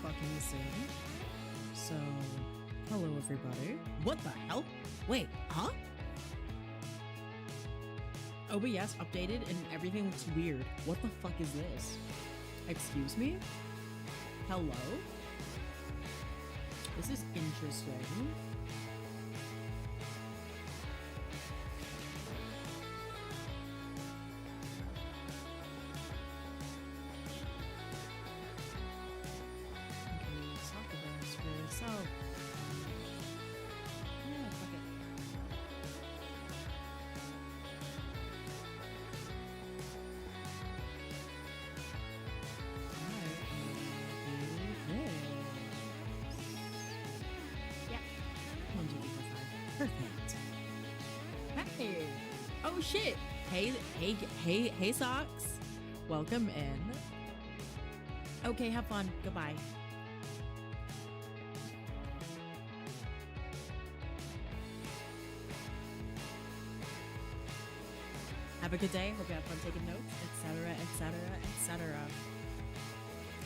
fucking soon. So, hello everybody. What the hell? Wait, huh? OBS updated and everything looks weird. What the fuck is this? Excuse me? Hello? This is interesting. Perfect. Hey. Oh shit. Hey, Socks. Welcome in. Okay, have fun. Goodbye. Have a good day. Hope you have fun taking notes, etc., etc., etc.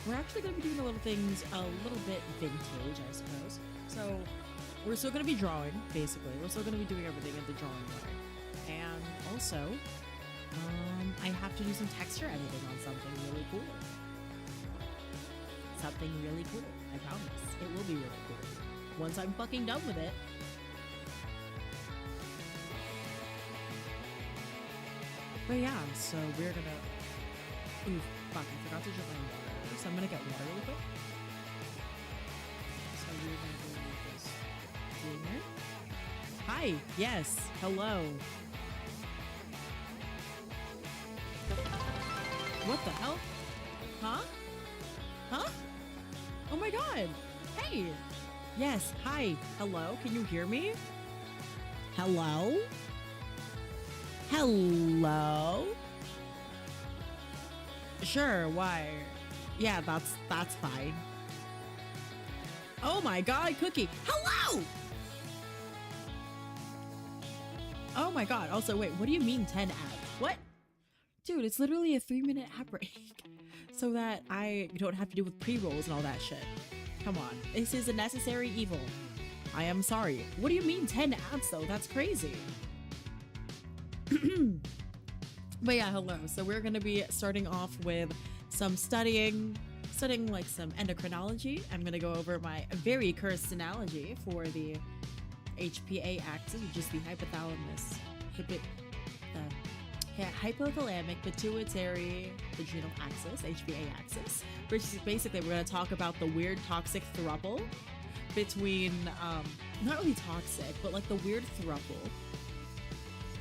We're actually going to be doing a little things a little bit vintage, I suppose. So we're still going to be drawing, basically. We're still going to be doing everything in the drawing way. And also, I have to do some texture editing on something really cool. Something really cool. I promise. It will be really cool. Once I'm fucking done with it. But yeah, so we're gonna... Ooh, fuck, I forgot to drink my water. So I'm gonna get water real quick. So we're gonna go like this. Here. Hi, yes, hello. What the hell? Huh? Huh? Oh my god. Hey. Yes, hi. Hello, can you hear me? Hello? Hello? Sure, why? Yeah, that's fine. Oh my god, Cookie. Hello! Oh my god. Also, wait, what do you mean 10 ads? What? Dude, it's literally a 3-minute ad break. So that I don't have to deal with pre-rolls and all that shit. Come on. This is a necessary evil. I am sorry. What do you mean 10 ads though? That's crazy. But yeah, hello. So we're going to be starting off with some studying like some endocrinology. I'm going to go over my very cursed analogy for the HPA axis, which is the hypothalamic pituitary adrenal axis, HPA axis, which is basically we're going to talk about the weird toxic throuple between, not really toxic, but like the weird throuple,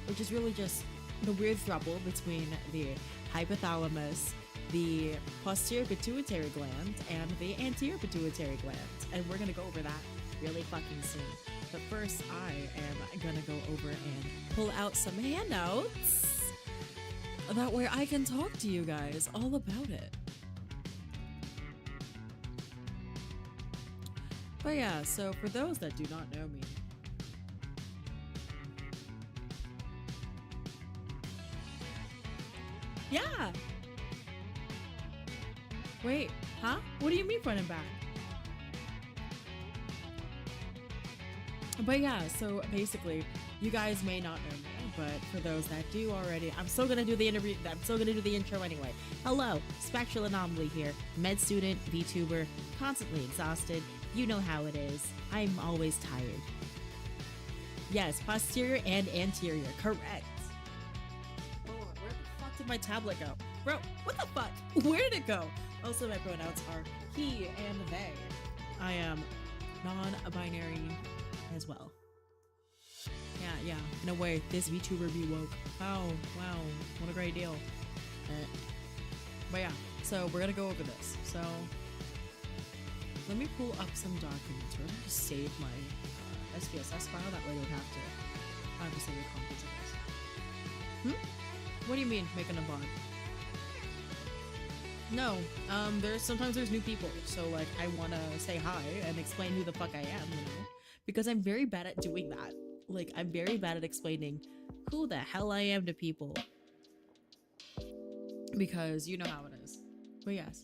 which is really just the weird throuple between the hypothalamus, the posterior pituitary gland, and the anterior pituitary gland. And we're gonna go over that really fucking soon. But first, I am gonna go over and pull out some handouts. That way I can talk to you guys all about it. But yeah, so for those that do not know me, yeah. Wait, huh? What do you mean front and back? But yeah, so basically, you guys may not know me, but for those that do already, I'm still gonna do the interview. I'm still gonna do the intro anyway. Hello, Spectral Anomaly here, med student, VTuber, constantly exhausted. You know how it is. I'm always tired. Yes, posterior and anterior, correct. Where the fuck did my tablet go? Bro, what the fuck? Where did it go? Also, my pronouns are he and they. I am non-binary as well. Yeah, in a way, this VTuber be woke. Oh, wow, what a great deal. But yeah, so we're gonna go over this. So, let me pull up some documents. We're gonna just save my SPSS file, that way I don't have to obviously your conference of this. What do you mean, making a bond? No, sometimes there's new people, so like I wanna say hi and explain who the fuck I am, you know? Because I'm very bad at doing that. Like, I'm very bad at explaining who the hell I am to people. Because you know how it is. But yes.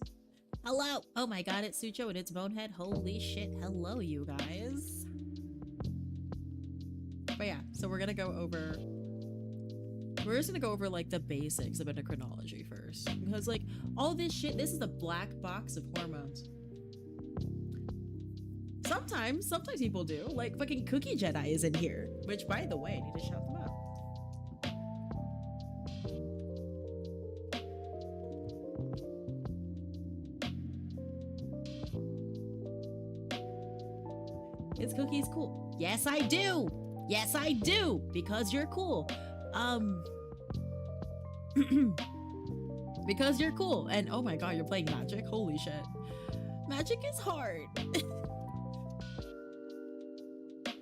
Hello. Oh my god, it's Sucho and it's Bonehead. Holy shit. Hello, you guys. But yeah, so we're gonna go over. We're just gonna go over like the basics of endocrinology first, because like all this shit, this is the black box of hormones. Sometimes people do. Like fucking Cookie Jedi is in here, which by the way, I need to shout them out. Is Cookie's cool? Yes, I do. Yes, I do. Because you're cool. Because you're cool. And oh my god, you're playing Magic? Holy shit. Magic is hard.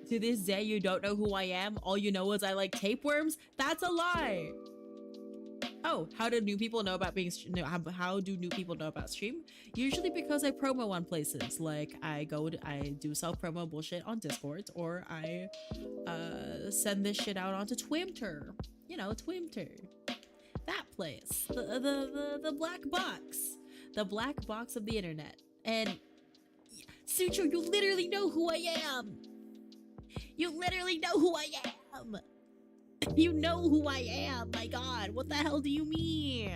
To this day, you don't know who I am? All you know is I like tapeworms? That's a lie. Oh, how do new people know about being how do new people know about stream? Usually because I promo on places. Like I do self-promo bullshit on Discord, or I send this shit out onto Twimter. You know, Twimter. That place. The black box. The black box of the internet. And Sucho, you literally know who I am. You literally know who I am. You know who I am. My god, what the hell do you mean?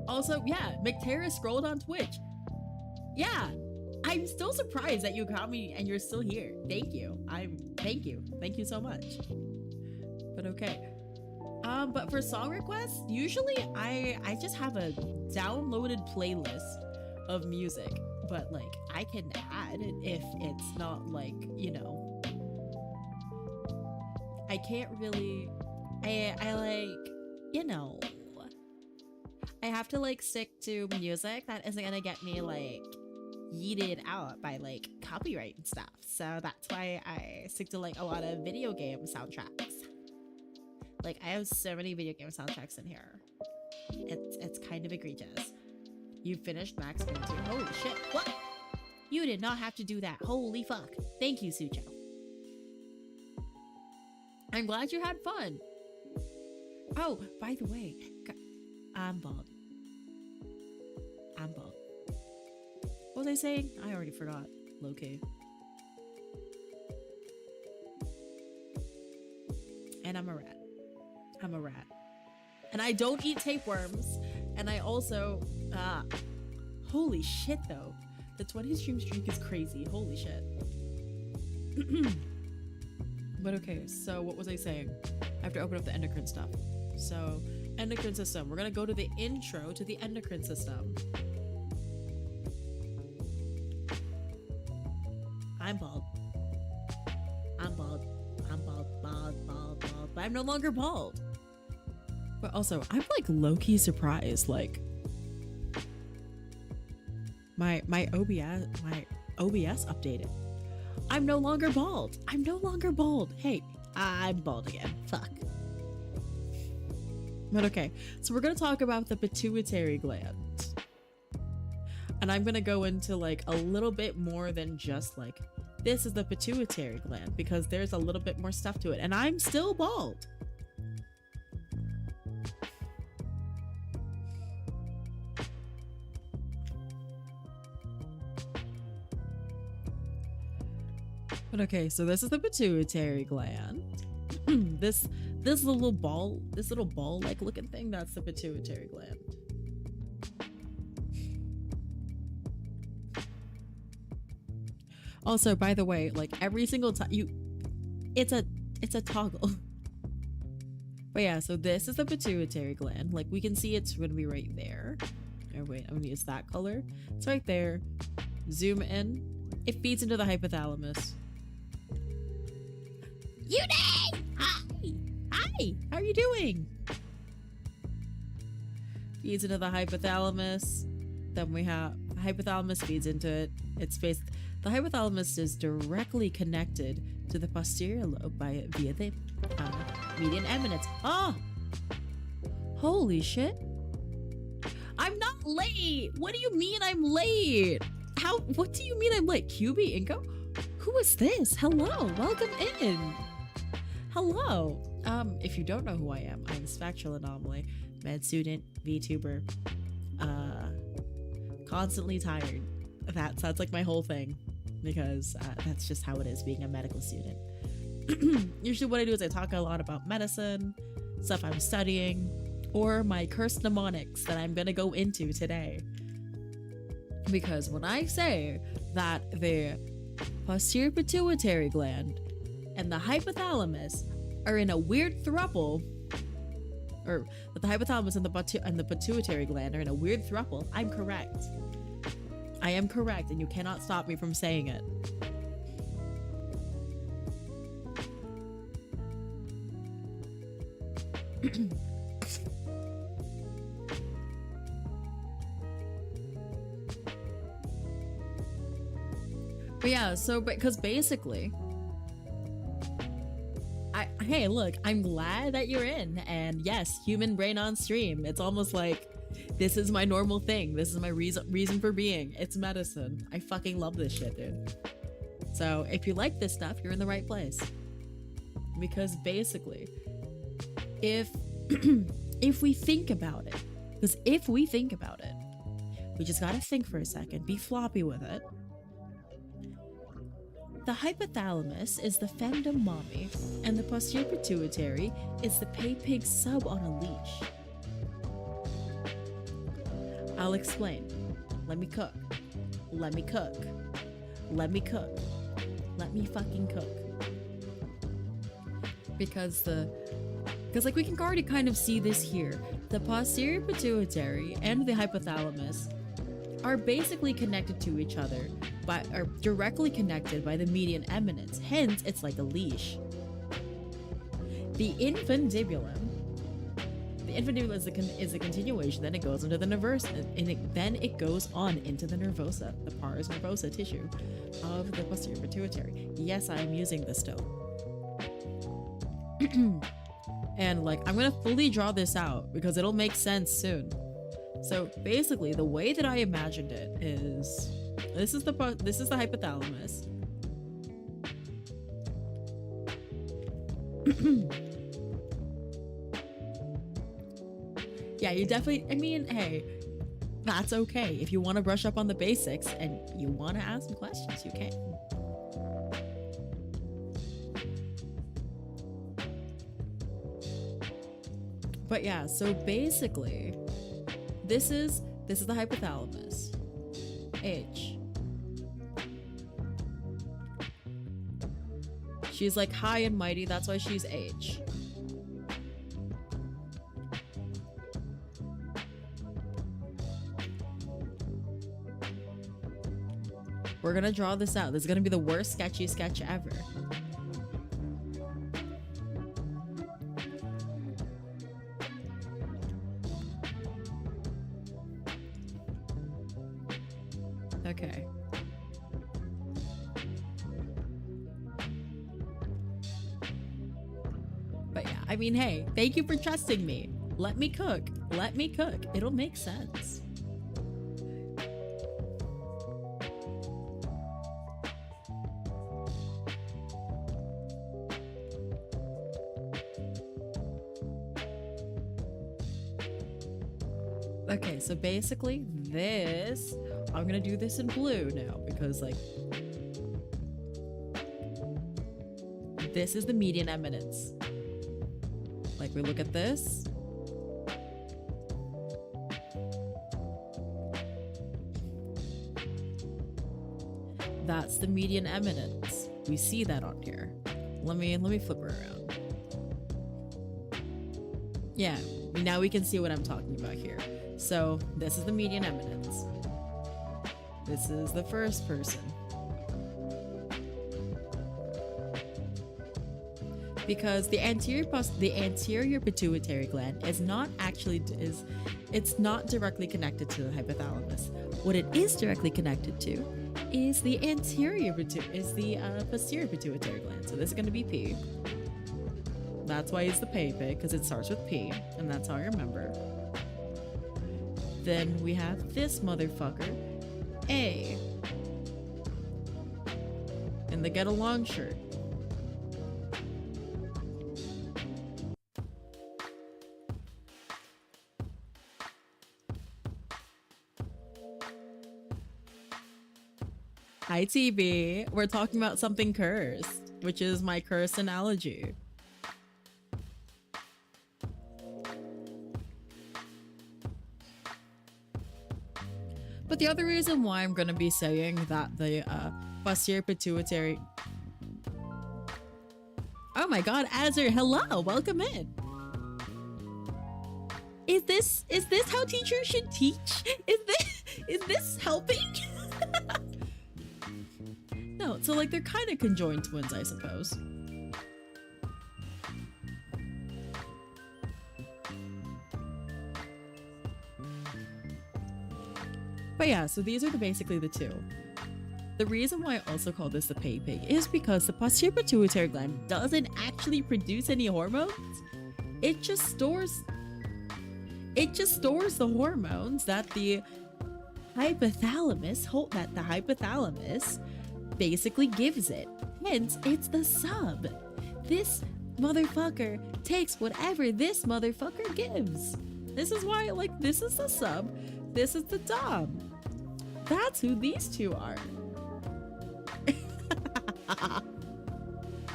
Also, yeah, McTerra scrolled on Twitch. Yeah, I'm still surprised that you got me and you're still here. Thank you. Thank you. Thank you so much. But okay. But for song requests, usually I just have a downloaded playlist of music, but like I can add it if it's not like, you know, I can't really, I like, you know, I have to like stick to music that isn't gonna get me like yeeted out by like copyright and stuff. So that's why I stick to like a lot of video game soundtracks. Like I have so many video game soundtracks in here. It's kind of egregious. You finished Max Payne 2. Holy shit. What? You did not have to do that. Holy fuck. Thank you, Sucho. I'm glad you had fun. Oh, by the way, I'm bald. I'm bald. What was I saying? I already forgot. Low-key. And I'm a rat. I'm a rat. And I don't eat tapeworms. And I also, holy shit though. The 20 stream streak is crazy. Holy shit. But okay, so what was I saying? I have to open up the endocrine stuff. So, endocrine system. We're gonna go to the intro to the endocrine system. I'm bald. I'm bald. I'm bald, bald, bald, bald. But I'm no longer bald. But also, I'm like low-key surprised. Like my OBS updated. I'm no longer bald. I'm no longer bald. Hey, I'm bald again. Fuck. But okay, so we're gonna talk about the pituitary gland. And I'm gonna go into like a little bit more than just like, this is the pituitary gland, because there's a little bit more stuff to it. And I'm still bald. But okay, so this is the pituitary gland. this little ball like looking thing, that's the pituitary gland. Also, by the way, like every single time it's a toggle. But yeah, so this is the pituitary gland. Like we can see it's gonna be right there. Oh wait, I'm gonna use that color. It's right there. Zoom in. It feeds into the hypothalamus. Yune! Hi! Hi! How are you doing? Feeds into the hypothalamus. Then we have the hypothalamus feeds into it. The hypothalamus is directly connected to the posterior lobe via the median eminence. Oh! Holy shit! I'm not late? What do you mean I'm late? What do you mean I'm late? QB Inco? Who is this? Hello, welcome in. Hello. If you don't know who I am, I'm Spectral Anomaly, med student, VTuber, constantly tired. That sounds like my whole thing, because that's just how it is being a medical student. Usually what I do is I talk a lot about medicine, stuff I'm studying, or my cursed mnemonics that I'm gonna go into today. Because when I say that the posterior pituitary gland and the hypothalamus are in a weird throuple, or that the hypothalamus and the pituitary gland are in a weird throuple, I'm correct. I am correct, and you cannot stop me from saying it. But yeah, so because basically, hey, look, I'm glad that you're in, and yes, human brain on stream. It's almost like this is my normal thing. This is my reason for being. It's medicine. I fucking love this shit, dude. So if you like this stuff, you're in the right place. Because basically, if if we think about it, because if we think about it, we just gotta think for a second, be floppy with it. The hypothalamus is the femdom mommy, and the posterior pituitary is the pay pig sub on a leash. I'll explain. Let me cook. Let me cook. Let me cook. Let me fucking cook. Because like we can already kind of see this here. The posterior pituitary and the hypothalamus are basically connected to each other, are directly connected by the median eminence. Hence, it's like a leash. The infundibulum is a continuation. Then it goes into the nervosa, and then it goes on into the nervosa, the pars nervosa tissue of the posterior pituitary. Yes, I am using this still. And like, I'm gonna fully draw this out because it'll make sense soon. So basically, the way that I imagined it is, this is the hypothalamus. Yeah, you definitely, I mean, hey, that's okay. If you want to brush up on the basics and you want to ask some questions, you can. But yeah, so basically, this is the hypothalamus. H. She's like high and mighty, that's why she's H. We're gonna draw this out. This is gonna be the worst sketchy sketch ever. Okay. But yeah, I mean, hey, thank you for trusting me. Let me cook. Let me cook. It'll make sense. Okay, so basically this, I'm gonna do this in blue now because like, this is the median eminence. Like we look at this. That's the median eminence. We see that on here. Let me flip her around. Yeah, now we can see what I'm talking about here. So this is the median eminence. This is the first person. Because the anterior pituitary gland is not actually it's not directly connected to the hypothalamus. What it is directly connected to is the posterior pituitary gland. So this is going to be P. That's why it's the pay pig, because it starts with P, and that's how I remember. Then we have this motherfucker, A, in the get along shirt. Hi TB, we're talking about something cursed, which is my curse analogy. But the other reason why I'm gonna be saying that the posterior pituitary... Oh my god, Azur, hello, welcome in. Is this how teachers should teach? Is this helping? No, so like they're kind of conjoined twins, I suppose. But yeah, so these are basically the two. The reason why I also call this the pay pig is because the posterior pituitary gland doesn't actually produce any hormones. It just stores the hormones that the hypothalamus basically gives it. Hence, it's the sub. This motherfucker takes whatever this motherfucker gives. This is why, like, this is the sub, this is the dom. That's who these two are.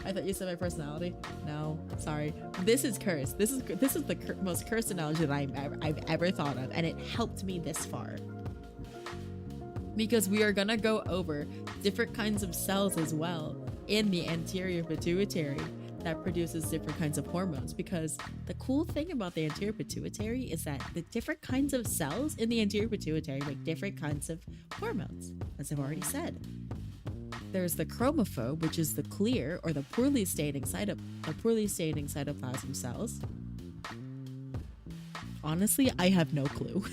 I thought you said my personality. No, sorry. This is cursed. This is the most cursed analogy that I've ever thought of, and it helped me this far. Because we are gonna go over different kinds of cells as well in the anterior pituitary that produces different kinds of hormones. Because the cool thing about the anterior pituitary is that the different kinds of cells in the anterior pituitary make different kinds of hormones, as I've already said. There's the chromophobe, which is the clear or the poorly staining cytoplasm cells. Honestly, I have no clue.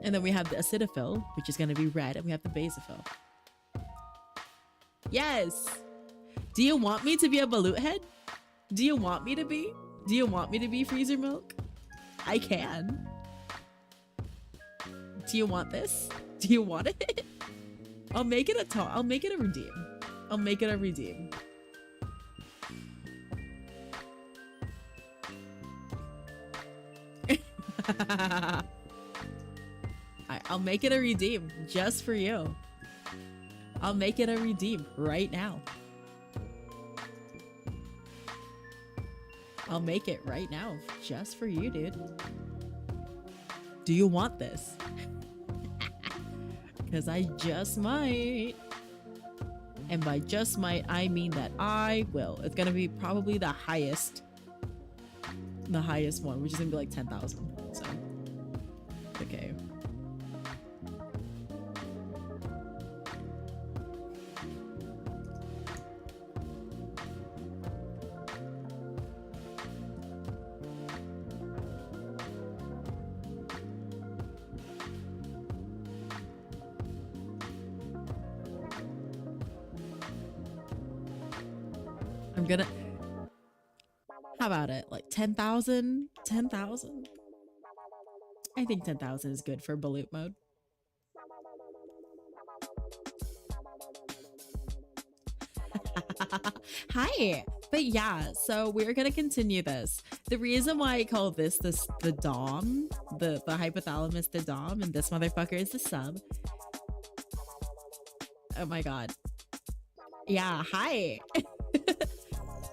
And then we have the acidophil, which is going to be red, and we have the basophil. Yes! Do you want me to be a balut head? Do you want me to be? Do you want me to be freezer milk? I can. Do you want this? Do you want it? I'll make it I'll make it a redeem. I'll make it a redeem. I'll make it a redeem just for you. I'll make it a redeem right now. I'll make it right now just for you, dude. Do you want this? Because I just might. And by just might, I mean that I will. It's gonna be probably the highest one, which is gonna be like 10,000. So, okay. I'm gonna... How about it? Like 10,000? 10,000? I think 10,000 is good for balut mode. Hi! But yeah, so we're gonna continue this. The reason why I call this the dom, the hypothalamus the dom, and this motherfucker is the sub. Oh my god. Yeah, hi!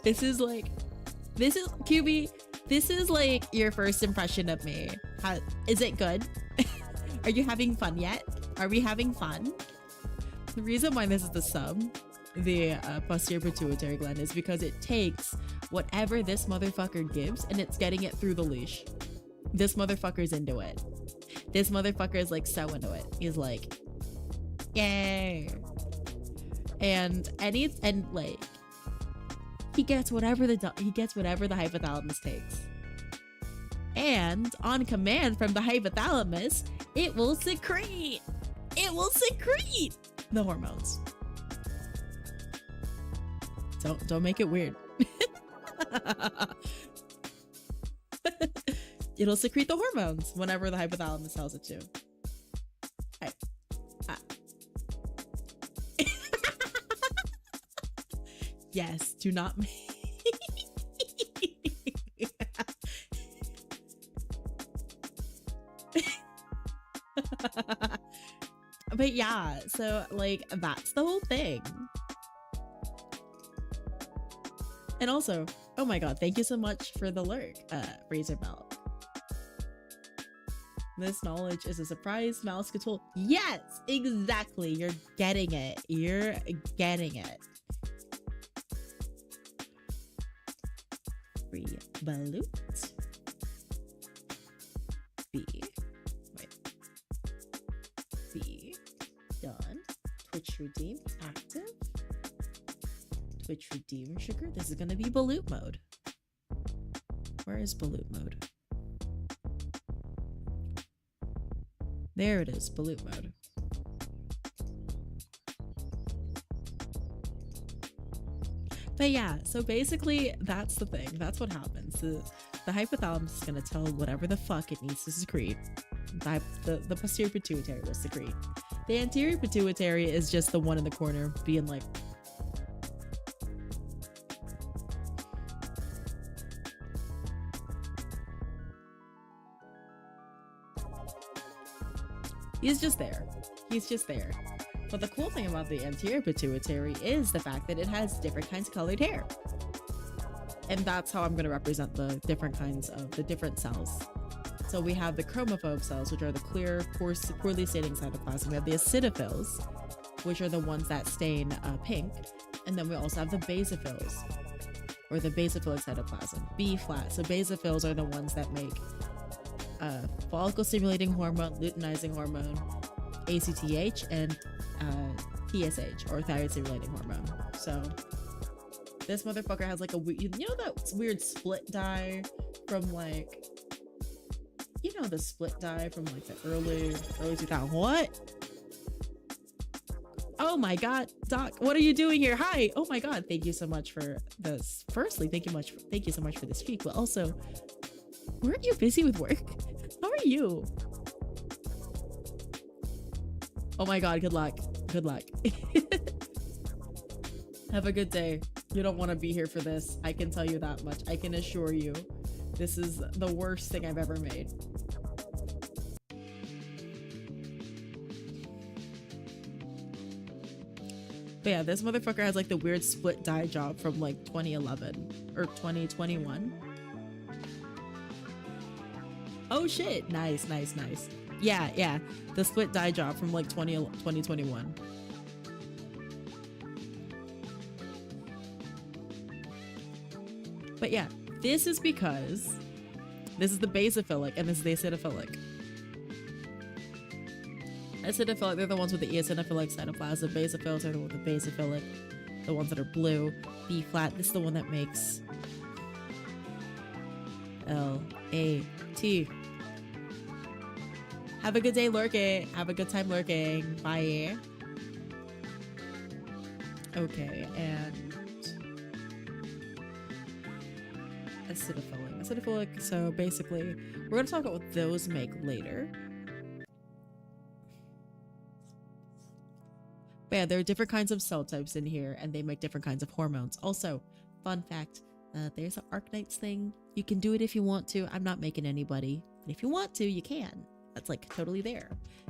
This is QB, this is like your first impression of me. Is it good? Are you having fun yet? Are we having fun? The reason why this is the sub, the posterior pituitary gland, is because it takes whatever this motherfucker gives and it's getting it through the leash. This motherfucker's into it. This motherfucker is like so into it. He's like, yay. And like, he gets whatever the hypothalamus takes. And on command from the hypothalamus, it will secrete the hormones. Don't make it weird. it'll secrete the hormones whenever the hypothalamus tells it to. I, yes, do not make but yeah, so like that's the whole thing. And also, oh my god, thank you so much for the lurk, Razor Belt. This knowledge is a surprise mouse control. Yes, exactly. You're getting it. You're getting it. Free balut. B. Wait. B. Done. Twitch redeem active. Twitch redeem sugar. This is gonna be balut mode. Where is balut mode? There it is, balut mode. But yeah, so basically that's the thing. That's what happens. The hypothalamus is gonna tell whatever the fuck it needs to secrete. The posterior pituitary will secrete. The anterior pituitary is just the one in the corner being like, he's just there. He's just there. But the cool thing about the anterior pituitary is the fact that it has different kinds of colored hair. And that's how I'm going to represent the different kinds of the different cells. So we have the chromophobe cells, which are the clear, poorly staining cytoplasm. We have the acidophils, which are the ones that stain pink. And then we also have the basophils, or the basophilic cytoplasm, B flat. So basophils are the ones that make follicle stimulating hormone, luteinizing hormone, ACTH, and TSH, or thyroid stimulating hormone. So this motherfucker has like a weird, you know that weird split dye from like, you know, the split dye from like the early 2000s. What? Oh my god, Doc, what are you doing here? Hi. Oh my god, thank you so much for this. Firstly, thank you so much for this tweet, but also, weren't you busy with work? How are you? Oh my god, good luck. Good luck. Have a good day. You don't want to be here for this. I can tell you that much. I can assure you. This is the worst thing I've ever made. But yeah, this motherfucker has like the weird split dye job from like 2011 or 2021. Oh shit. Nice. Yeah. The split dye job from like 2021. But yeah, this is because this is the basophilic and this is the acidophilic. Acidophilic, they're the ones with the eosinophilic cytoplasm. Basophils are the ones with the basophilic, the ones that are blue. B flat, this is the one that makes LAT. Have a good day lurking. Have a good time lurking. Bye. Okay, and acidophilic. So basically, we're going to talk about what those make later. But yeah, there are different kinds of cell types in here, and they make different kinds of hormones. Also, fun fact, there's an Arknights thing. You can do it if you want to. I'm not making anybody. But if you want to, you can. That's like totally there.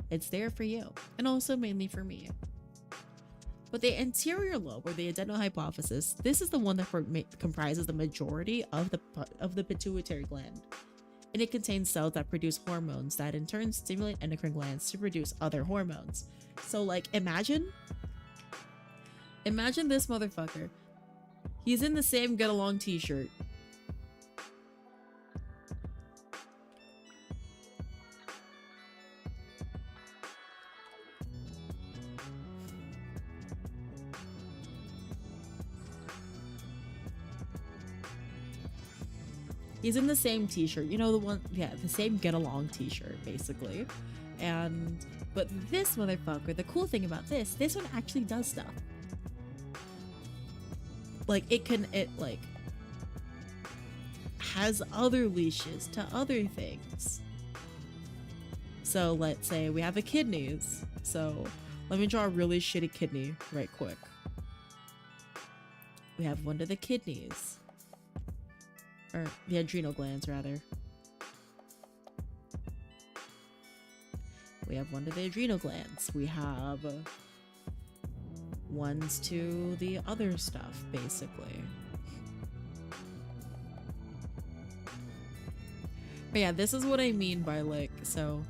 It's there for you. And also mainly for me. But the anterior lobe, or the adenohypophysis, this is the one that comprises the majority of the pituitary gland. And it contains cells that produce hormones that in turn stimulate endocrine glands to produce other hormones. So like imagine this motherfucker. He's in the same get along t-shirt. He's in the same t-shirt, you know, the one, yeah, the same get along t-shirt basically. But this motherfucker, the cool thing about this one actually does stuff. Like has other leashes to other things. So let's say we have the kidneys. So let me draw a really shitty kidney right quick. We have one of the kidneys, or the adrenal glands rather. We have one to the adrenal glands. We have ones to the other stuff, basically. But yeah, this is what I mean by like, so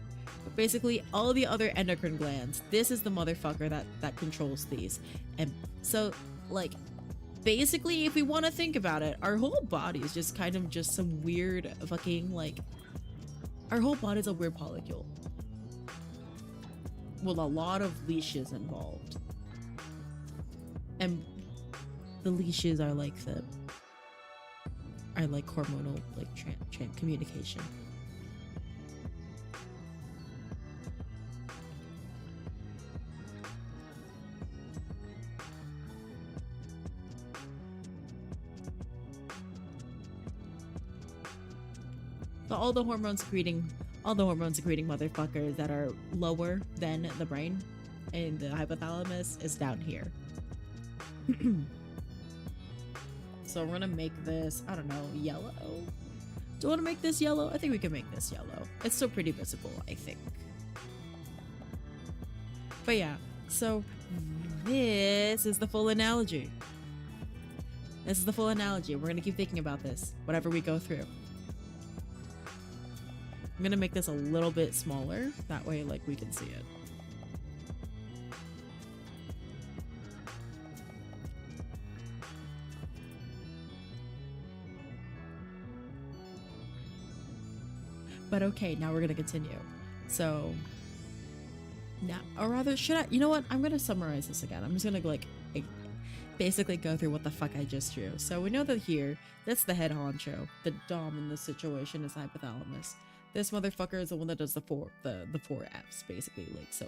basically all the other endocrine glands, this is the motherfucker that controls these. And so like, basically if we want to think about it, our whole body is just kind of just some weird fucking like, our whole body is a weird molecule with a lot of leashes involved. And the leashes are like hormonal like communication. So all the hormone secreting motherfuckers that are lower than the brain and the hypothalamus is down here. So we're gonna make this, I don't know, yellow. Do I want to make this yellow? I think we can make this yellow. It's still pretty visible, I think. But yeah, so this is the full analogy. This is the full analogy. We're gonna keep thinking about this, whatever we go through. I'm gonna make this a little bit smaller, that way like we can see it. But okay, now we're gonna continue. So now, or rather, should I, you know what? I'm gonna summarize this again. I'm just gonna like basically go through what the fuck I just drew. So we know that here, that's the head honcho. The dom in this situation is hypothalamus. This motherfucker is the one that does the four F's, basically. Like, so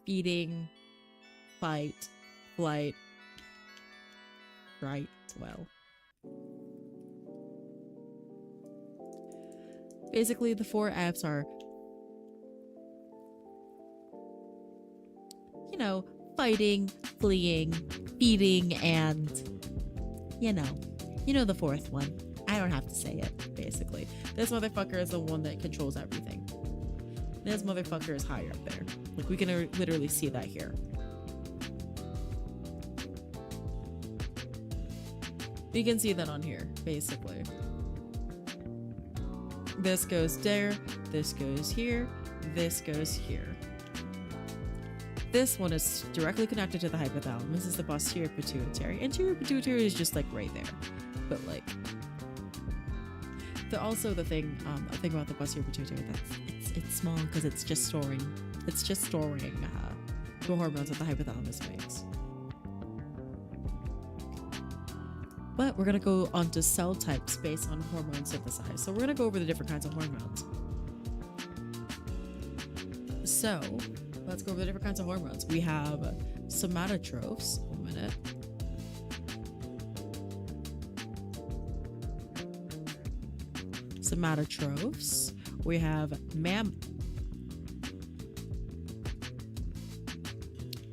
feeding, fight, flight, right, well. Basically, the 4 F's are, you know, fighting, fleeing, feeding, and, you know the 4th one. I don't have to say it, basically. This motherfucker is the one that controls everything. This motherfucker is higher up there. Like, we can literally see that here. You can see that on here, basically. This goes there, this goes here, this goes here. This one is directly connected to the hypothalamus. This is the posterior pituitary. Anterior pituitary is just like right there. But like, also the thing about the posterior pituitary, it's small because it's just storing the hormones that the hypothalamus makes. But we're going to go on to cell types based on hormone synthesize. So we're going to go over the different kinds of hormones. So let's go over the different kinds of hormones. We have somatotrophs. 1 minute. Somatotrophs. We have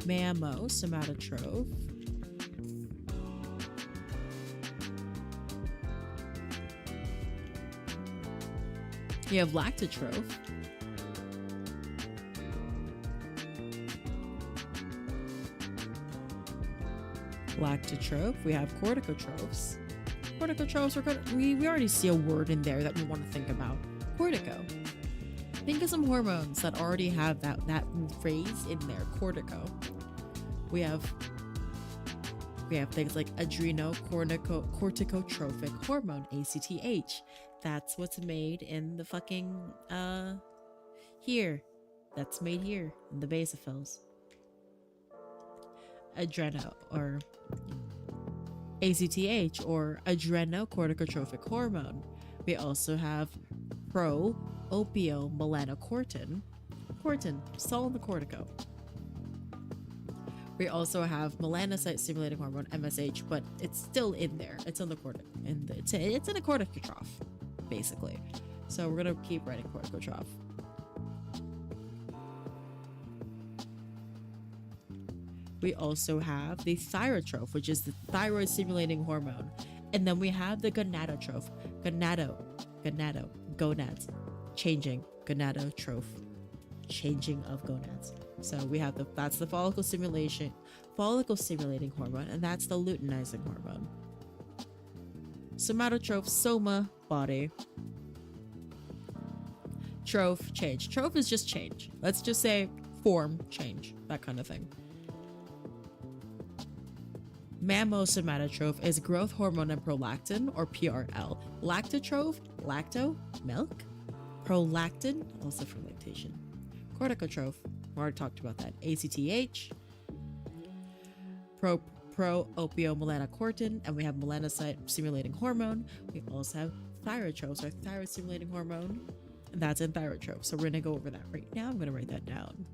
mammosomatotroph. You have lactotroph. We have corticotrophs. Corticotrophs, we already see a word in there that we want to think about. Cortico. Think of some hormones that already have that phrase in there. Cortico. We have things like adrenocorticotropic hormone, ACTH. That's what's made in the fucking here. That's made here in the basophils. Adreno or ACTH or adrenocorticotropic hormone. We also have pro-opiomelanocortin. Cortin, salt in the cortico. We also have melanocyte stimulating hormone (MSH), but it's still in there. It's in the it's in a corticotroph, basically. So we're gonna keep writing corticotroph. We also have the thyrotroph, which is the thyroid stimulating hormone. And then we have the gonadotroph. Gonads. Changing. Gonadotroph. Changing of gonads. So we have that's the follicle stimulating hormone, and that's the luteinizing hormone. Somatotroph, soma, body. Troph, change. Troph is just change. Let's just say form, change, that kind of thing. Mammosomatotroph is growth hormone and prolactin, or PRL. Lactotroph, lacto, milk. Prolactin, also for lactation. Corticotroph, we already talked about that. ACTH. Pro-opiomelanocortin, and we have melanocyte stimulating hormone. We also have thyrotrophs, or thyroid stimulating hormone, and that's in thyrotroph. So we're gonna go over that right now. I'm gonna write that down.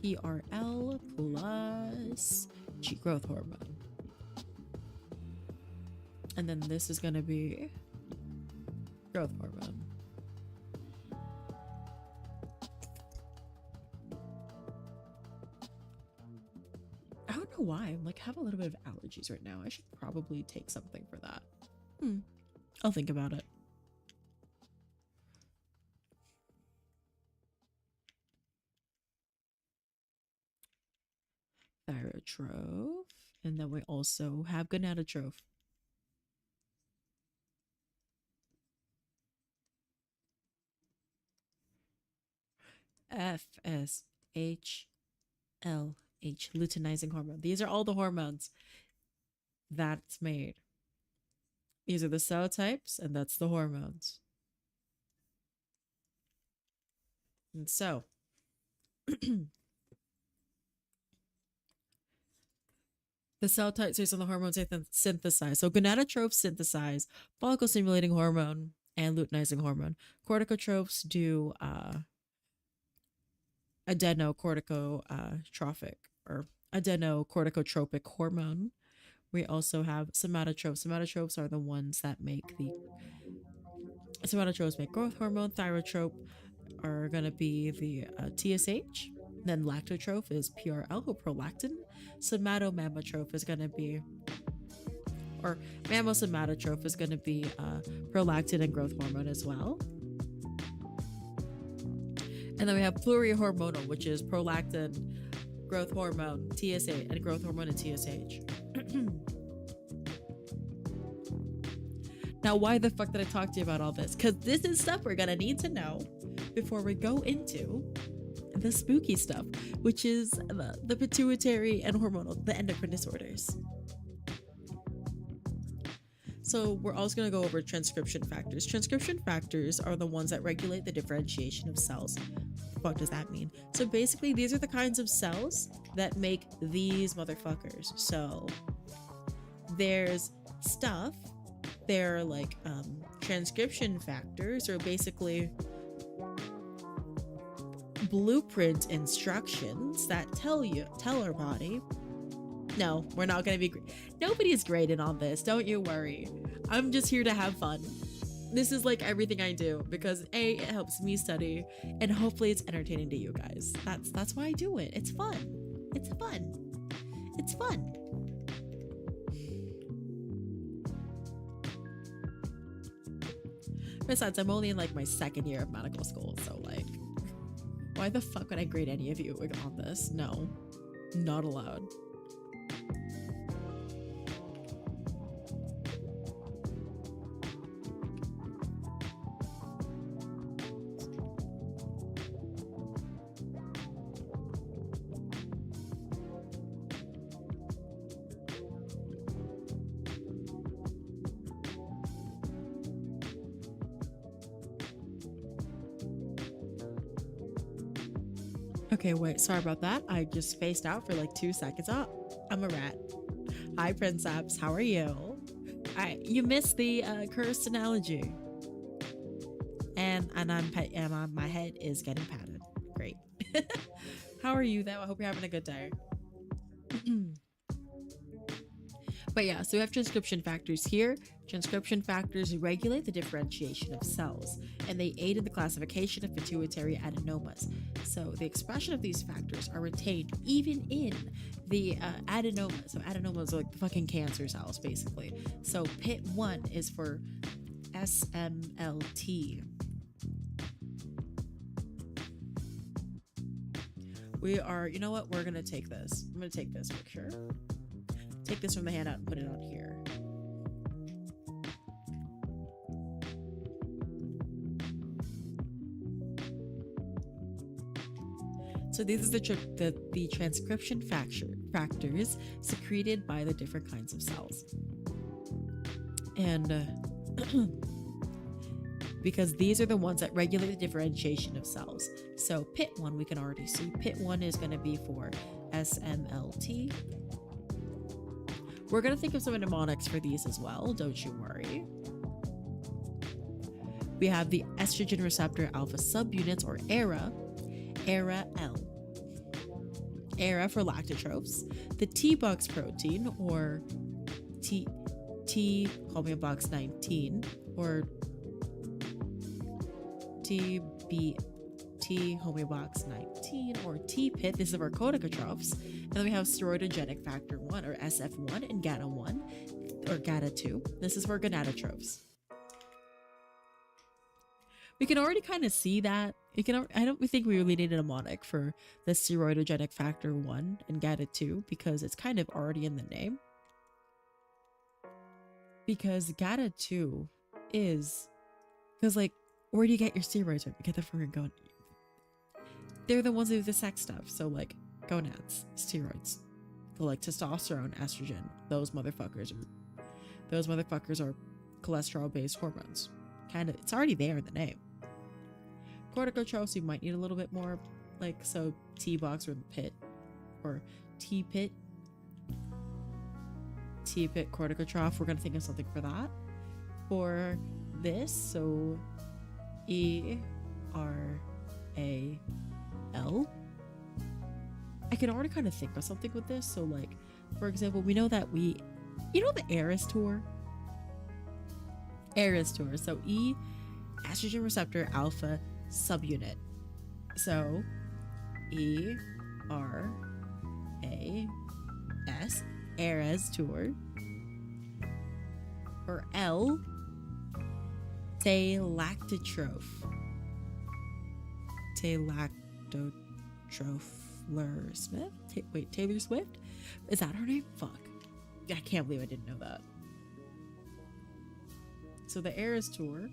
PRL plus G growth hormone. And then this is going to be growth hormone. I don't know why. I'm like, have a little bit of allergies right now. I should probably take something for that. I'll think about it. Thyrotroph, and then we also have gonadotroph. FSH LH, luteinizing hormone. These are all the hormones that's made. These are the cell types, and that's the hormones. And so the cell types based on the hormones they synthesize. So gonadotropes synthesize follicle stimulating hormone and luteinizing hormone. Corticotrophs do adenocorticotropic hormone. We also have somatotropes. Somatotropes are the ones that make somatotropes make growth hormone. Thyrotrope are going to be the TSH. Then lactotroph is PRL or prolactin. Somatomammatroph is going to be, or mammosomatotroph is going to be prolactin and growth hormone as well. And then we have plurihormonal, which is prolactin, growth hormone, TSH, and growth hormone and TSH. Now, why the fuck did I talk to you about all this? Because this is stuff we're going to need to know before we go into the spooky stuff, which is the pituitary and hormonal, the endocrine disorders. So we're also going to go over transcription factors. Transcription factors are the ones that regulate the differentiation of cells. What does that mean? So basically, these are the kinds of cells that make these motherfuckers. So there's stuff, they're like transcription factors, or basically blueprint instructions that tell our body, no, we're not going to be nobody is graded on this, don't you worry. I'm just here to have fun. This is like everything I do, because it helps me study, and hopefully it's entertaining to you guys. That's why I do it. It's fun. Besides, I'm only in like my second year of medical school, so like, why the fuck would I grade any of you on this? No, not allowed. Okay, wait, sorry about that. I just spaced out for like 2 seconds. Oh, I'm a rat. Hi, Princeps. How are you? You missed the cursed analogy. And my head is getting patted. Great. How are you though? I hope you're having a good day. But yeah, so we have transcription factors here. Transcription factors regulate the differentiation of cells, and they aid in the classification of pituitary adenomas. So the expression of these factors are retained even in the adenoma. So adenomas are like the fucking cancer cells, basically. So PIT1 is for SMLT. You know what? We're gonna take this. I'm gonna take this picture. Take this from the handout and put it on here. So these are the transcription factors secreted by the different kinds of cells. And because these are the ones that regulate the differentiation of cells. So PIT1, we can already see. PIT1 is going to be for SMLT. We're going to think of some mnemonics for these as well, don't you worry. We have the estrogen receptor alpha subunits, or ERA, ERA-L. ERA for lactotrophs. The T-Box protein, or T homeobox 19, or T homeobox 19, or T-PIT. This is our corticotrophs. And then we have steroidogenic factor 1, or SF1, and GATA1, or GATA2. This is for gonadotrophs. We can already kind of see that. I don't think we really need a mnemonic for the steroidogenic factor 1 and GATA2 because it's kind of already in the name. Because GATA2 is, because like, where do you get your steroids from? You get them from your gonad. They're the ones that do the sex stuff. So like gonads, steroids, the like testosterone, estrogen. Those motherfuckers are cholesterol-based hormones. Kind of, it's already there in the name. Corticotrophs, you might need a little bit more, like so T-Box or the PIT, or T-PIT. T-PIT corticotroph. We're gonna think of something for that. For this, so ERA-L. I can already kind of think of something with this. So like, for example, we know that you know the Eris tour? Eris tour. So E, estrogen receptor alpha subunit. So ERAS, Eras tour. Or L, Lactotroph. Smith? Taylor Swift? Is that her name? Fuck. I can't believe I didn't know that. So the Eras tour,